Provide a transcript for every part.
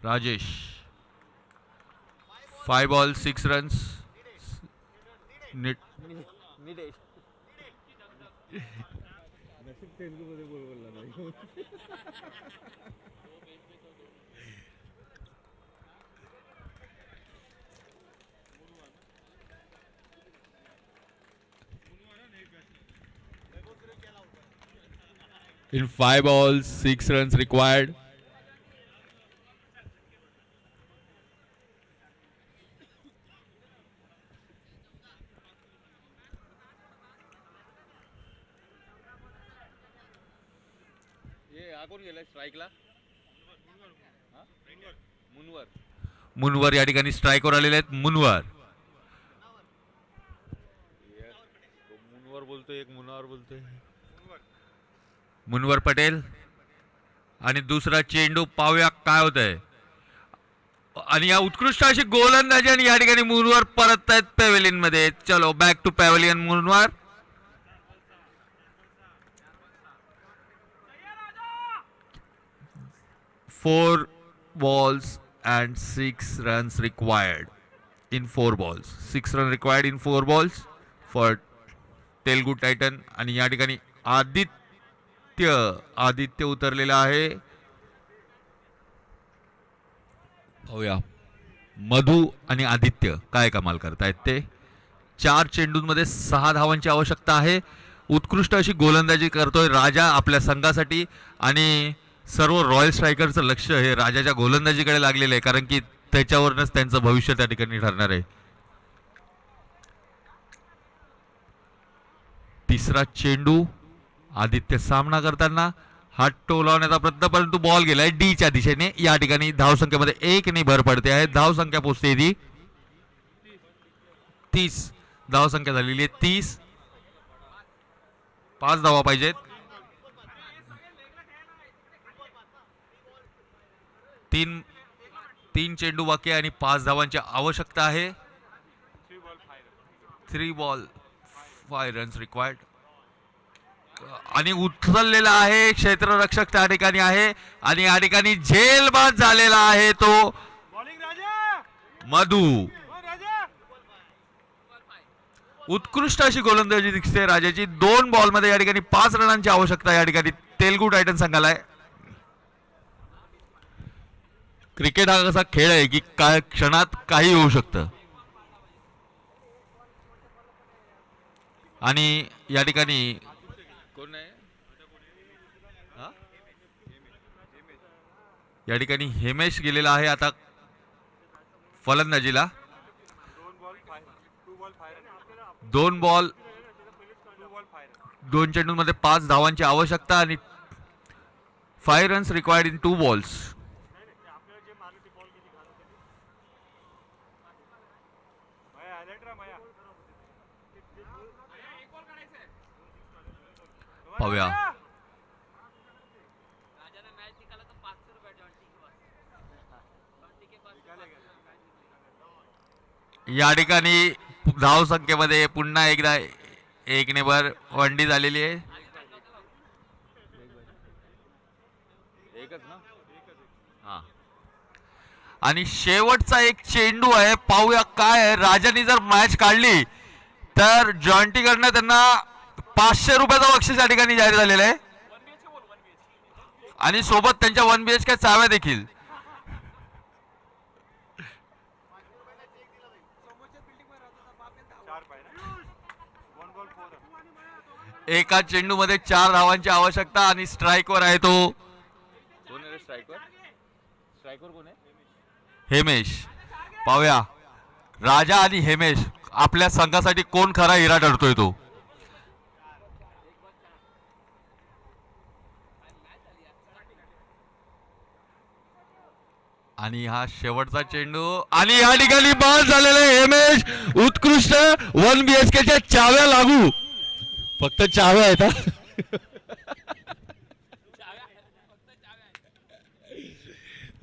Rajesh 5 ball 6 runs. In 5 balls, 6 runs required. मुनवर या ठिकाणी स्ट्राईकवर आलेले आहेत. मुनवर बोलतोय, एक मुनवर बोलतोय. मुनवर पटेल आणि दुसरा चेंडू पाहूया काय होत आहे. आणि या उत्कृष्ट अशी गोलंदाजी आणि या ठिकाणी मुनवर परत आहेत पॅव्हेलियन मध्ये. चलो back to pavilion. Munawar 4 balls and 6 runs required in 4 balls. 6 runs required in 4 balls for Telugu Titan. आणि या ठिकाणी आदित्य उतरलेला आहे. पाहूया मधु आणि आदित्य काय कमाल करतायत ते. 4 चेंडूंमध्ये 6 धावांची आवश्यकता आहे. उत्कृष्ट अशी गोलंदाजी करतोय राजा आपल्या संघासाठी. आणि सर्व रॉयल स्ट्रायकरचं लक्ष हे राजाच्या गोलंदाजीकडे लागलेलं आहे, कारण की त्याच्यावरच त्यांचं भविष्य त्या ठिकाणी ठरणार आहे. तिसरा चेंडू आदित्य सामना करताना हात टोलावण्याचा प्रयत्न, परंतु बॉल गेलाय डीच्या दिशेने. या ठिकाणी धावसंख्येमध्ये 1 ने भर पडते आहे. धावसंख्या पोहोचते ती 30. धावसंख्या झालेली आहे 30. 5 धावा पाहिजेत. 3 चेंडू बाकी आणि 5 धावांची आवश्यकता आहे. 3 बॉल 5 रन्स रिक्वायर्ड. आणि उचललेला आहे क्षेत्ररक्षक त्या ठिकाणी आहे. आणि या ठिकाणी झेलबाद झालेला आहे तो मधु. उत्कृष्ट अशी गोलंदाजी दिसते राजाची. 2 बॉल मध्ये या ठिकाणी 5 रनांची आवश्यकता या ठिकाणी तेलुगू टायटन संघाला आहे. क्रिकेट हा असा खेळ आहे की काय क्षणात काही होऊ शकतं. आणि या ठिकाणी कोण आहे, या ठिकाणी हेमेश गेलेला आहे आता फलंदाजीला. 2 बॉल 2 चेंडूंमध्ये 5 धावांची आवश्यकता आणि 5 रन्स रिक्वायर्ड इन 2 बॉल्स. पाहूया या ठिकाणी धावसंख्येमध्ये पुन्हा एकदा 1 ने भर. वंडी झालेली आहे. आणि शेवटचा एक चेंडू आहे. पाहूया काय आहे. राजाने जर मॅच काढली तर जॉन्टीकडनं त्यांना 500 रुपयाचं बक्षीस या ठिकाणी जाहीर झालेलं आहे. आणि सोबत त्यांच्या 1 BHK चाव्या देखील. एका चेंडू मध्ये 4 धावांची आवश्यकता आणि स्ट्राईकवर आहे तो कोण आहे. स्ट्राईकवर कोण आहे. हेमेश. पाहूया राजा आणि हेमेश आपल्या संघासाठी कोण खरा हिरा ठरतोय तो. आणि हा शेवटचा चेंडू आणि या ठिकाणी बाद झालेला हेमेश. उत्कृष्ट 1 BHKच्या चाव्या लागू. फक्त चाव्या आहेत.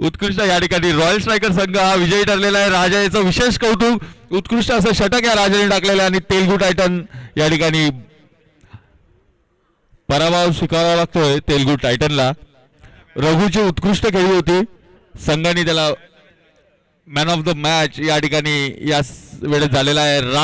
उत्कृष्ट या ठिकाणी रॉयल स्ट्रायकर संघ हा विजयी ठरलेला आहे. राजा याचं विशेष कौतुक. उत्कृष्ट असं षटक या राजाने टाकलेलं आहे. आणि तेलुगू टायटन या ठिकाणी पराभव स्वीकारावा लागतोय तेलुगू टायटनला. रघुची उत्कृष्ट खेळी होती. संघाने त्याला मॅन ऑफ द मॅच या ठिकाणी या वेळेस झालेला आहे. राज